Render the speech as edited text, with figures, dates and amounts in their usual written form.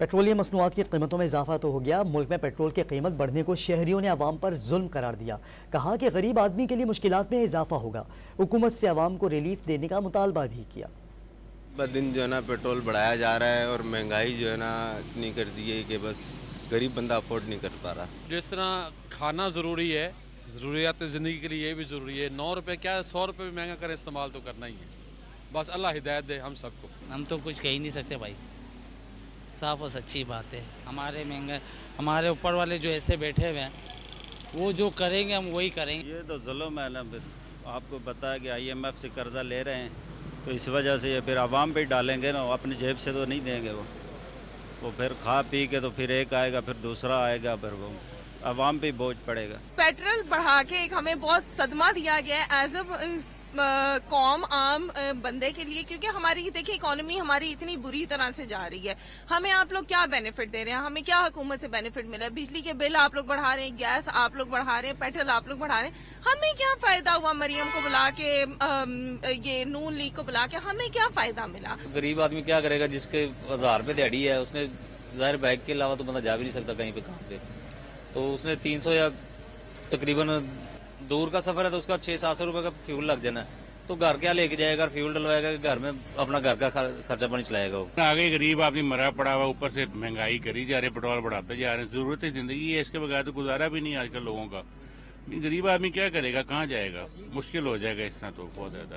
Petroleum मसनूआत की कीमतों में इजाफा तो हो गया, मुल्क में पेट्रोल की कीमत बढ़ने को शहरियों ने अवाम पर जुल्म करार दिया। कहा कि गरीब आदमी के लिए मुश्किलात में इजाफा होगा। हुकूमत से अवाम को रिलीफ देने का मुतालबा भी किया। दिन जो है ना पेट्रोल बढ़ाया जा रहा है और महंगाई जो है ना इतनी कर दी है कि बस गरीब बंदा अफोर्ड नहीं कर पा रहा। जिस तरह खाना ज़रूरी है, ज़रूरियात ज़िंदगी के लिए ये भी ज़रूरी है। 9 रुपये क्या 100 रुपये भी महंगा करें, इस्तेमाल तो करना ही है। बस अल्लाह हिदायत दे हम सबको। हम तो कुछ कह ही नहीं सकते भाई, साफ और सच्ची बात है। हमारे ऊपर वाले जो ऐसे बैठे हुए हैं वो जो करेंगे हम वही करेंगे। ये तो जुल्म है ना, आपको पता है कि IMF से कर्जा ले रहे हैं तो इस वजह से ये फिर आवाम पे डालेंगे ना, अपनी जेब से तो नहीं देंगे वो फिर खा पी के तो फिर एक आएगा फिर दूसरा आएगा, फिर वो आवाम पे बोझ पड़ेगा। पेट्रोल बढ़ा के एक हमें बहुत सदमा दिया गया है एज अ कौम, आम बंदे के लिए, क्योंकि हमारी देखिए इकोनॉमी हमारी इतनी बुरी तरह से जा रही है। हमें आप लोग क्या बेनिफिट दे रहे हैं, हमें क्या हुकूमत से बेनिफिट मिला है? बिजली के बिल आप लोग बढ़ा रहे हैं, गैस आप लोग बढ़ा रहे हैं, पेट्रोल आप लोग बढ़ा रहे हैं। हमें क्या फायदा हुआ? मरियम को बुला के ये नून लीग को बुला के हमें क्या फायदा मिला? गरीब आदमी क्या करेगा? जिसके 1000 रुपये दिहाड़ी है, उसने ज़ाहिर बाइक के अलावा तो बंदा जा भी नहीं सकता कहीं पे काम पे, तो उसने 300 या तकरीबन दूर का सफर है तो उसका 600-700 रुपए का फ्यूल लग जाना, तो घर क्या लेके जाएगा? फ्यूल डलवाएगा कि घर में अपना घर का खर्चा पानी चलाएगा? वो आगे गरीब आदमी मरा पड़ा हुआ, ऊपर से महंगाई करी जा रहे, पेट्रोल बढ़ाते जा रहे हैं। जरूरत है जिंदगी है, इसके बगैर तो गुजारा भी नहीं आजकल लोगों का। गरीब आदमी क्या करेगा, कहाँ जाएगा? मुश्किल हो जाएगा इस तरह तो बहुत ज्यादा।